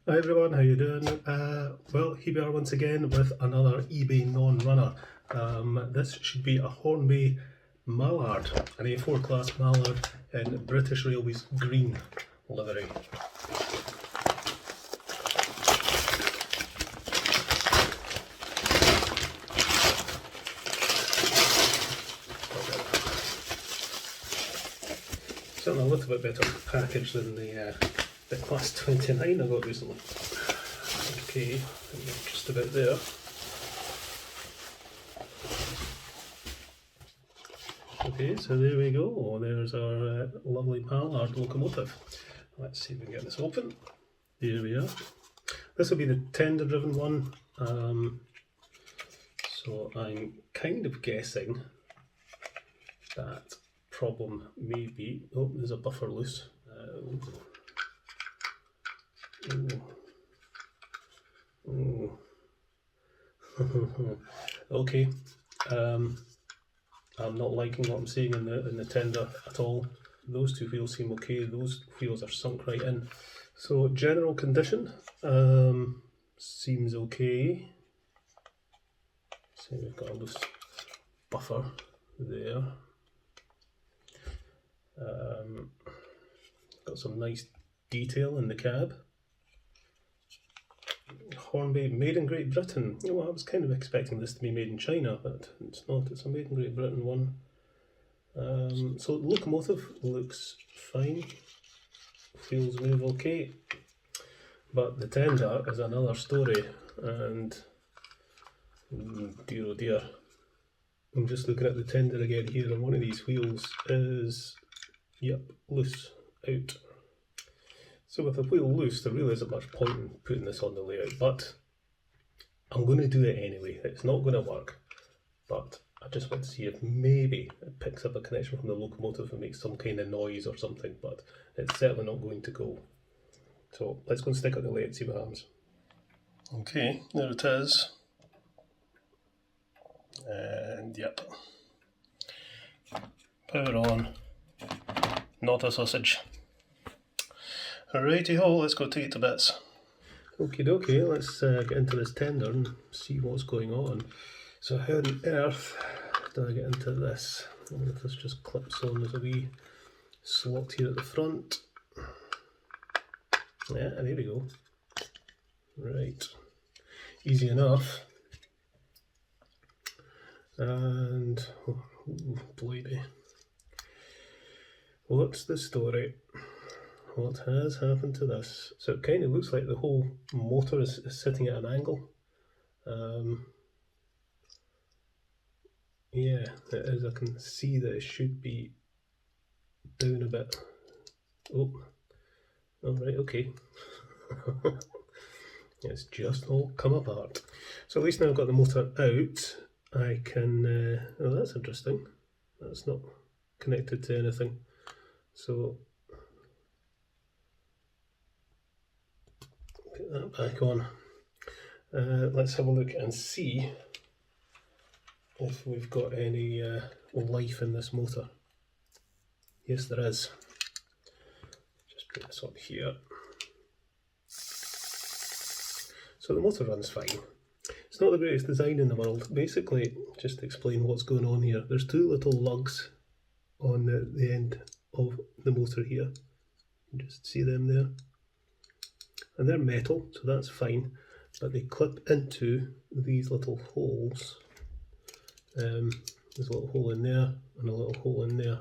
Hi everyone, how you doing? Well, here we are once again with another eBay non-runner. This should be a Hornby Mallard, an A4 class Mallard in British Railways green livery. Certainly a little bit better package than the class 29 I got recently. Okay, just about there. Okay, so there we go. There's our lovely Mallard locomotive. Let's see if we can get this open. Here we are. This will be the tender driven one. So I'm kind of guessing that problem may be, oh, there's a buffer loose. Okay, I'm not liking what I'm seeing in the tender at all. Those two wheels seem okay. Those wheels are sunk right in. So general condition seems okay. So we've got a loose buffer there. Got some nice detail in the cab. Hornby, made in Great Britain. Well, I was kind of expecting this to be made in China, but it's not. It's a made in Great Britain one. So the locomotive looks fine. Wheels move okay. But the tender is another story, and dear oh dear. I'm just looking at the tender again here, and one of these wheels is, yep, loose, out. So with the wheel loose, there really isn't much point in putting this on the layout, but I'm going to do it anyway. It's not going to work, but I just want to see if maybe it picks up a connection from the locomotive and makes some kind of noise or something, but it's certainly not going to go. So let's go and stick it on the layout and see what happens. Okay, there it is. And yep. Power on. Not a sausage. Righty ho, let's go take it to bits. Okie dokie, let's get into this tender and see what's going on. So how on earth do I get into this? I wonder if this just clips on. There's a wee slot here at the front. Yeah, there we go. Right, easy enough. And, oh, blimey. What's the story? What has happened to this? So it kind of looks like the whole motor is sitting at an angle. Yeah, it is. I can see that it should be down a bit. Oh, alright, okay. It's just all come apart. So at least now I've got the motor out, I can, oh, that's interesting. That's not connected to anything. So put that back on. Let's have a look and see if we've got any life in this motor. Yes, there is. Just put this up here. So the motor runs fine. It's not the greatest design in the world. Basically, just to explain what's going on here, there's two little lugs on the end of the motor here. You can just see them there. And they're metal, so that's fine, but they clip into these little holes. There's a little hole in there and a little hole in there.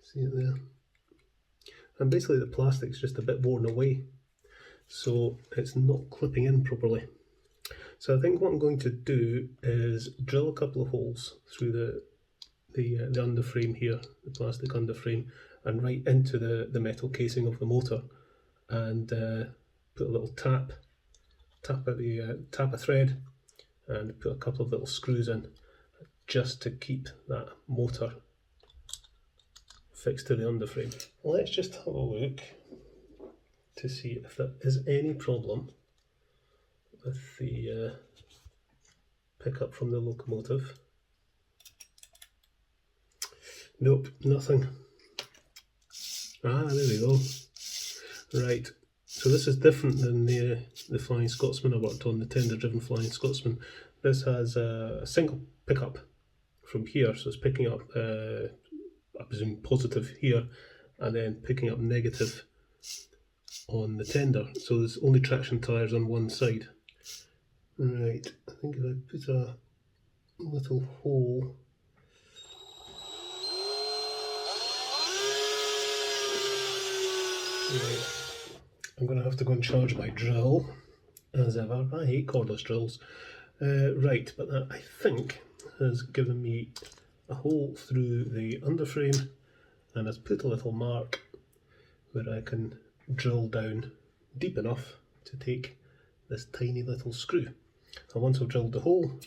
See it there? And basically the plastic's just a bit worn away, so it's not clipping in properly. So I think what I'm going to do is drill a couple of holes through the underframe here, the plastic underframe, and right into the metal casing of the motor, and put a little tap a thread, and put a couple of little screws in, just to keep that motor fixed to the underframe. Let's just have a look to see if there is any problem with the pickup from the locomotive. Nope, nothing. Ah, there we go. Right, So this is different than the Flying Scotsman I worked on, the tender-driven Flying Scotsman. This has a single pickup from here, so it's picking up, I presume, positive here, and then picking up negative on the tender. So there's only traction tyres on one side. Right, I think if I put a little hole. Right. I'm going to have to go and charge my drill, as ever. I hate cordless drills. Right, but that, I think, has given me a hole through the underframe and has put a little mark where I can drill down deep enough to take this tiny little screw. And once I've drilled the hole,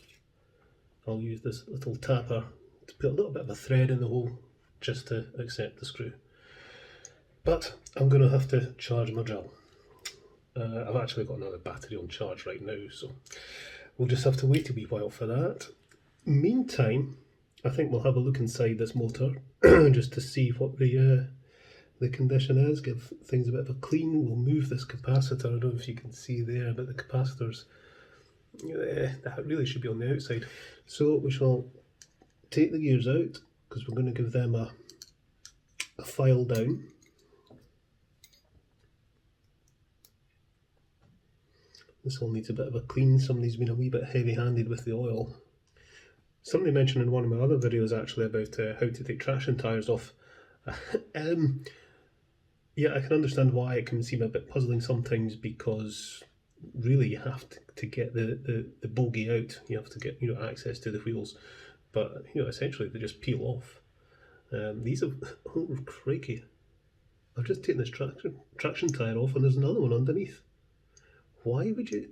I'll use this little tapper to put a little bit of a thread in the hole just to accept the screw. But I'm going to have to charge my drill. I've actually got another battery on charge right now, so we'll just have to wait a wee while for that. Meantime, I think we'll have a look inside this motor just to see what the condition is, give things a bit of a clean. We'll move this capacitor. I don't know if you can see there, but the capacitors, that really should be on the outside. So we shall take the gears out because we're going to give them a file down. This all needs a bit of a clean. Somebody's been a wee bit heavy-handed with the oil. Somebody mentioned in one of my other videos actually about how to take traction tyres off. Yeah, I can understand why it can seem a bit puzzling sometimes, because really you have to get the bogie out. You have to get access to the wheels, but essentially they just peel off. These are, oh crikey! I've just taken this traction tyre off and there's another one underneath. Why would you?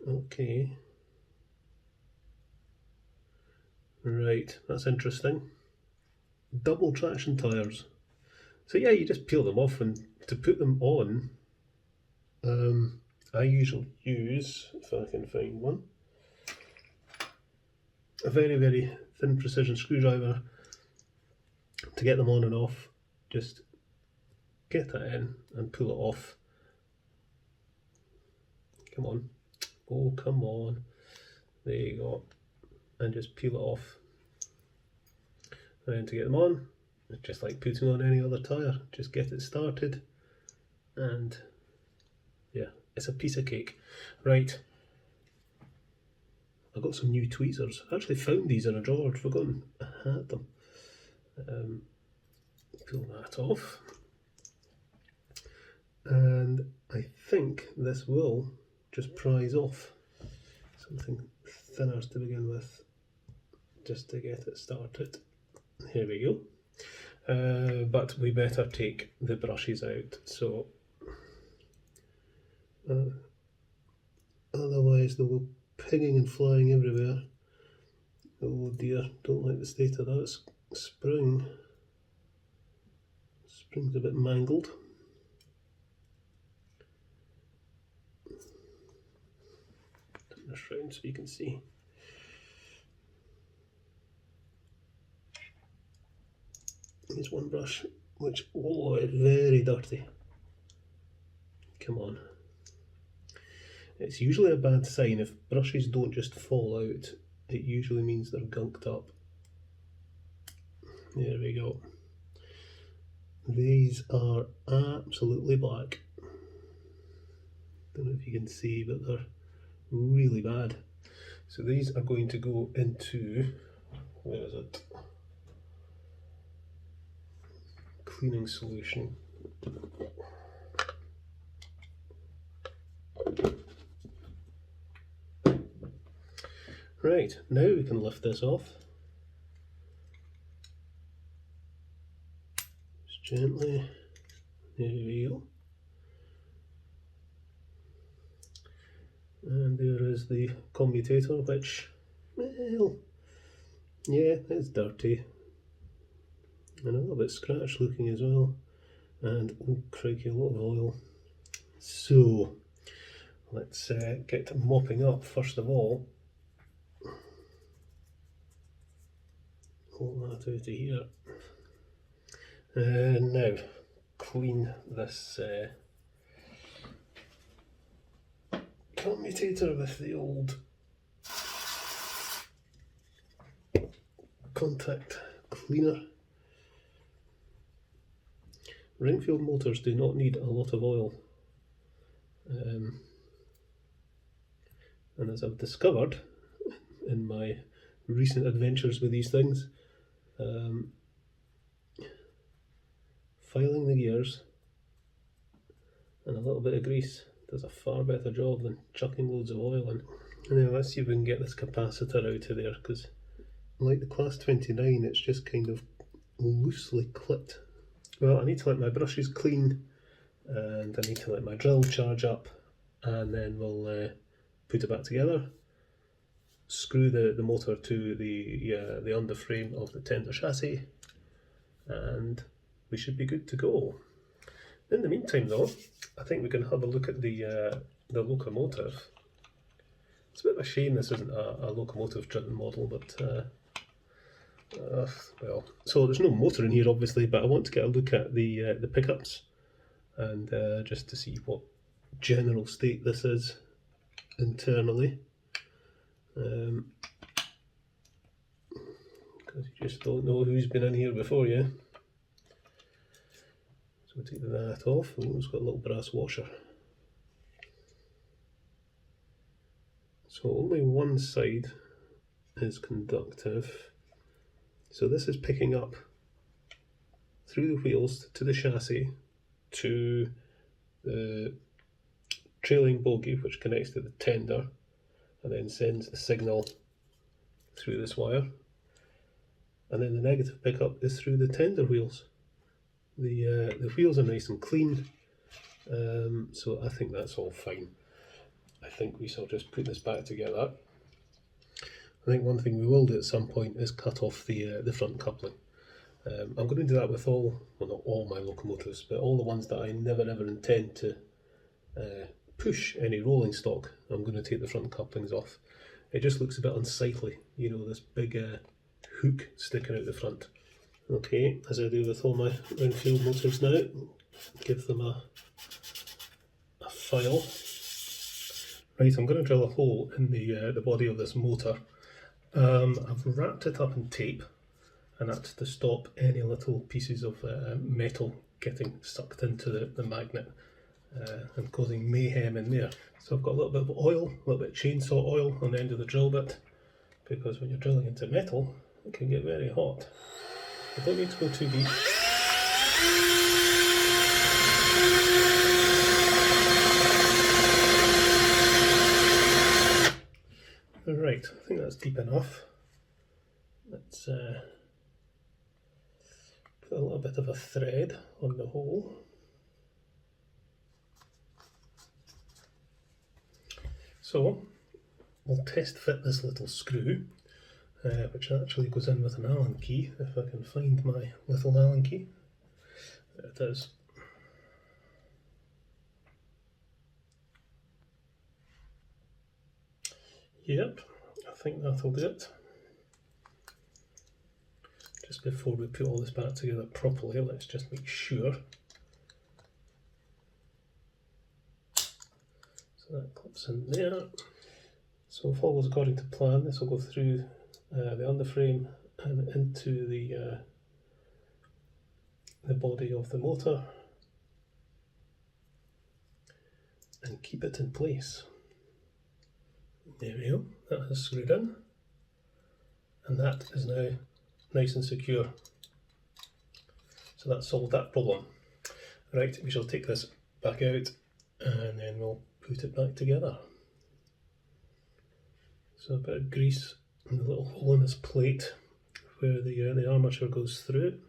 Okay. Right, that's interesting. Double traction tyres. So yeah, you just peel them off, and to put them on, I usually use, if I can find one, a very, very thin precision screwdriver to get them on and off. Just get that in and pull it off. Come on. Oh, come on. There you go. And just peel it off. And then to get them on, it's just like putting on any other tyre. Just get it started. And yeah, it's a piece of cake. Right. I got some new tweezers. I actually found these in a drawer. I'd forgotten I had them. Pull that off. And I think this will just prise off. Something thinner to begin with, just to get it started. Here we go. But we better take the brushes out, so otherwise they'll go pinging and flying everywhere. Oh dear, don't like the state of that spring. Spring's a bit mangled. Turn this round so you can see. Here's one brush which, oh, it's very dirty. Come on. It's usually a bad sign if brushes don't just fall out. It usually means they're gunked up. There we go. These are absolutely black. Don't know if you can see, but they're really bad. So these are going to go into, where is it? Cleaning solution. Right, now we can lift this off. Just gently. There we go. And there is the commutator, which, well, yeah, it's dirty. And a little bit scratched looking as well. And, oh crikey, a lot of oil. So, let's get to mopping up first of all. Pull that out of here. And now, clean this commutator with the old contact cleaner. Ringfield motors do not need a lot of oil, and as I've discovered in my recent adventures with these things, filing the gears and a little bit of grease does a far better job than chucking loads of oil in. Anyway, let's see if we can get this capacitor out of there, because like the Class 29, it's just kind of loosely clipped. Well, I need to let my brushes clean, and I need to let my drill charge up, and then we'll put it back together, screw the motor to the underframe of the tender chassis, and we should be good to go. In the meantime though, I think we can have a look at the locomotive. It's a bit of a shame this isn't a locomotive driven model, but well, so there's no motor in here obviously, but I want to get a look at the pickups, and just to see what general state this is internally, because you just don't know who's been in here before you. So we'll take that off. Oh, it's got a little brass washer. So only one side is conductive. So this is picking up through the wheels to the chassis to the trailing bogie, which connects to the tender and then sends the signal through this wire. And then the negative pickup is through the tender wheels. The wheels are nice and clean, so I think that's all fine. I think we shall just put this back together. I think one thing we will do at some point is cut off the front coupling. I'm going to do that with all, well, not all my locomotives, but all the ones that I never ever intend to push any rolling stock. I'm going to take the front couplings off. It just looks a bit unsightly, you know, this big hook sticking out the front. Okay, as I do with all my Ringfield motors now, give them a file. Right, I'm going to drill a hole in the body of this motor. I've wrapped it up in tape, and that's to stop any little pieces of metal getting sucked into the magnet and causing mayhem in there. So I've got a little bit of oil, a little bit of chainsaw oil on the end of the drill bit, because when you're drilling into metal, it can get very hot. I don't need to go too deep. Right, I think that's deep enough. Let's put a little bit of a thread on the hole. So we'll test fit this little screw, which actually goes in with an Allen key, if I can find my little Allen key. There it is. Yep, I think that'll do it. Just before we put all this back together properly, let's just make sure. So that clips in there. So if all goes according to plan, this will go through the underframe and into the body of the motor and keep it in place. There we go, that has screwed in, and that is now nice and secure. So that solved that problem. Right, we shall take this back out and then we'll put it back together. So a bit of grease in the little hole in this plate where the armature goes through,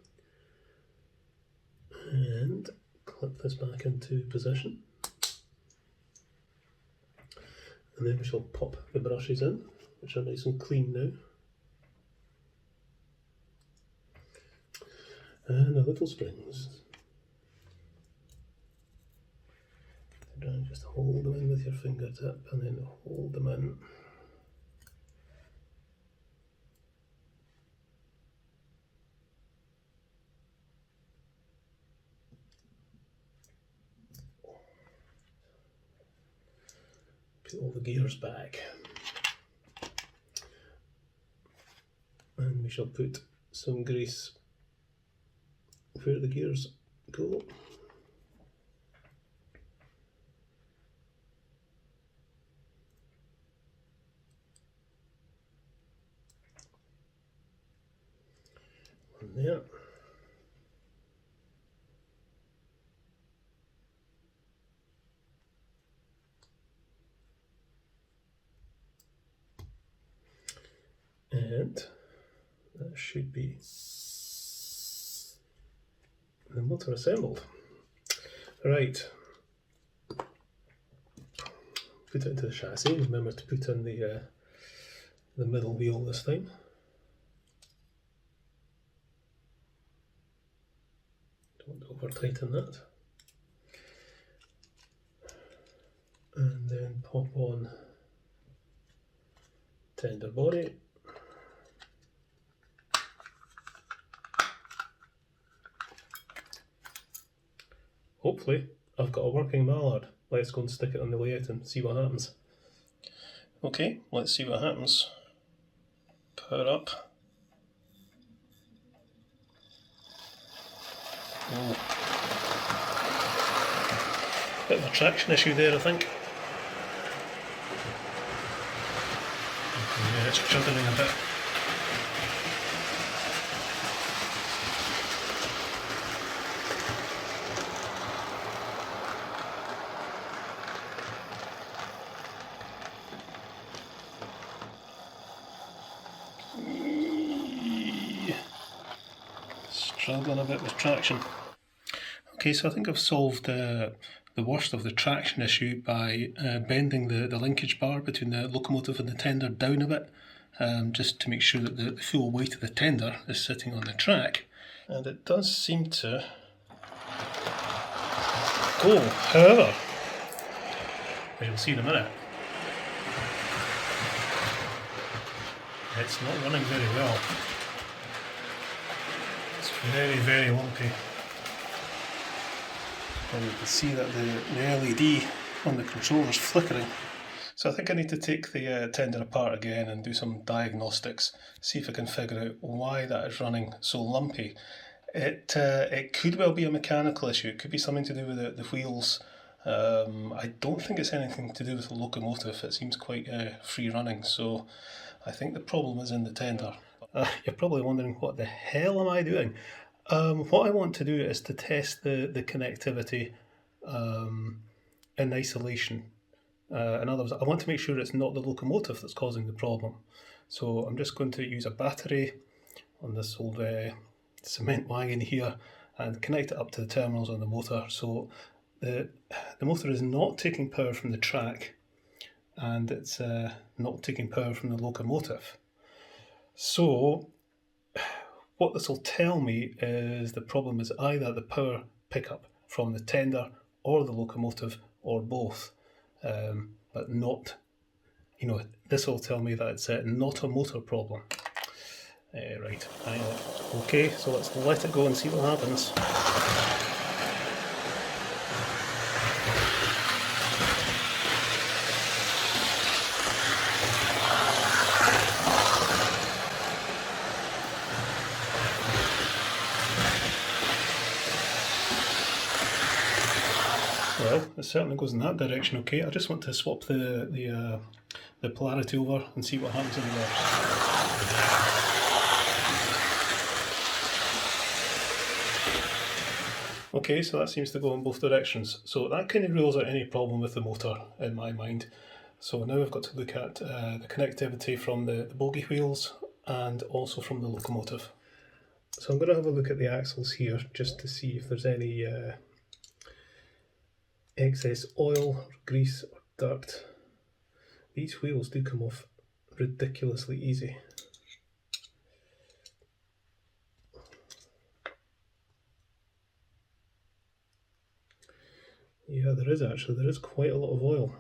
and clip this back into position. And then we shall pop the brushes in, which are nice and clean now. And the little springs. Just hold them in with your fingertip and then hold them in. Put all the gears back. And we shall put some grease where the gears go. One there. And that should be the motor assembled. Right, put it into the chassis. Remember to put in the middle wheel this time. Don't want to over tighten that. And then pop on tender body. Hopefully I've got a working Mallard. Let's go and stick it on the layout and see what happens. Okay, let's see what happens. Power up. Oh. Bit of a traction issue there, I think. Yeah, it's juggling a bit. Struggling a bit with traction. Okay, so I think I've solved the worst of the traction issue by bending the linkage bar between the locomotive and the tender down a bit, just to make sure that the full weight of the tender is sitting on the track. And it does seem to go. However, as you'll see in a minute, it's not running very well. It's very, very lumpy. And you can see that the LED on the controller is flickering. So I think I need to take the tender apart again and do some diagnostics, see if I can figure out why that is running so lumpy. It could well be a mechanical issue. It could be something to do with the wheels. I don't think it's anything to do with the locomotive. It seems quite free running, so I think the problem is in the tender. You're probably wondering, what the hell am I doing? What I want to do is to test the connectivity in isolation. In other words, I want to make sure it's not the locomotive that's causing the problem. So I'm just going to use a battery on this old cement wagon here and connect it up to the terminals on the motor. So the motor is not taking power from the track, and it's not taking power from the locomotive. So what this will tell me is the problem is either the power pickup from the tender or the locomotive or both, but not, this will tell me that it's not a motor problem. Right, okay, so let's let it go and see what happens. Well, it certainly goes in that direction. Okay, I just want to swap the polarity over and see what happens in reverse. Okay, so that seems to go in both directions. So that kind of rules out any problem with the motor in my mind. So now I've got to look at the connectivity from the bogie wheels and also from the locomotive. So I'm going to have a look at the axles here just to see if there's any excess oil, or grease or dirt. These wheels do come off ridiculously easy. Yeah, there is quite a lot of oil.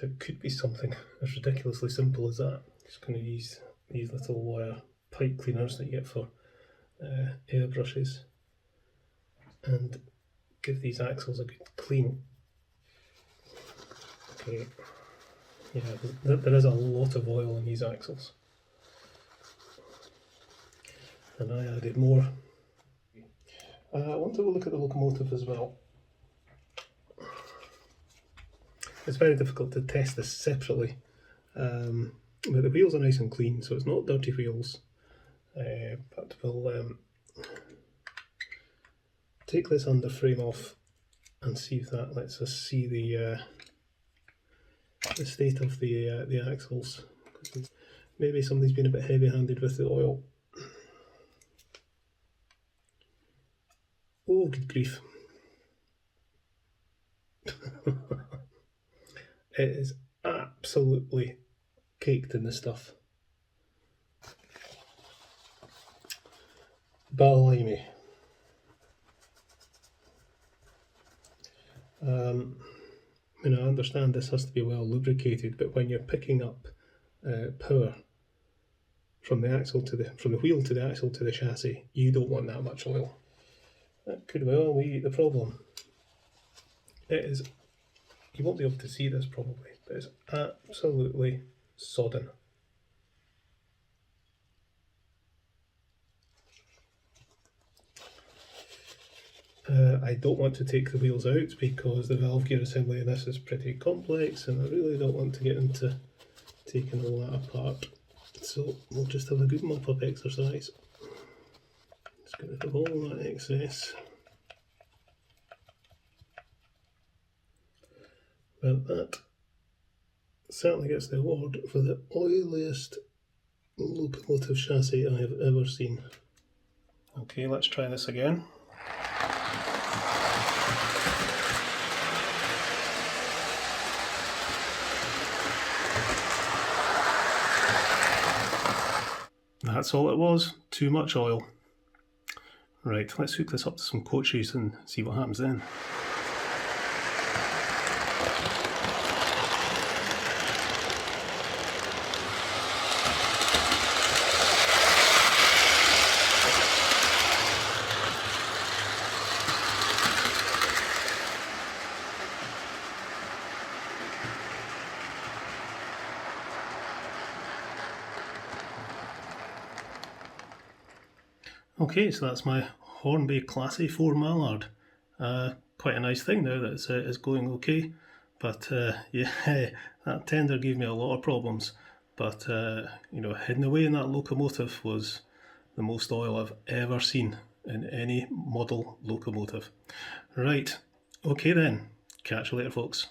It could be something as ridiculously simple as that. Just going to use these little pipe cleaners that you get for airbrushes and give these axles a good clean. Okay, yeah, there is a lot of oil in these axles, and I added more. I want to look at the locomotive as well. It's very difficult to test this separately, but the wheels are nice and clean, so it's not dirty wheels. But we'll take this under frame off and see if that lets us see the state of the axles. Maybe somebody's been a bit heavy-handed with the oil. Oh, good grief. It is absolutely caked in the stuff. Blimey. I understand this has to be well lubricated, but when you're picking up power from the wheel to the axle to the chassis, you don't want that much oil. That could well be the problem. It is. You won't be able to see this probably, but it's absolutely sodden. I don't want to take the wheels out because the valve gear assembly in this is pretty complex, and I really don't want to get into taking all that apart. So we'll just have a good mop-up exercise. Just get rid of all that excess. Well, that certainly gets the award for the oiliest locomotive chassis I have ever seen. Okay, let's try this again. That's all it was, too much oil. Right, let's hook this up to some coaches and see what happens then. Okay, so that's my Hornby Classy 4 Mallard. Quite a nice thing now that it's going okay, but yeah, that tender gave me a lot of problems. But hidden away in that locomotive was the most oil I've ever seen in any model locomotive. Right, okay then, catch you later folks.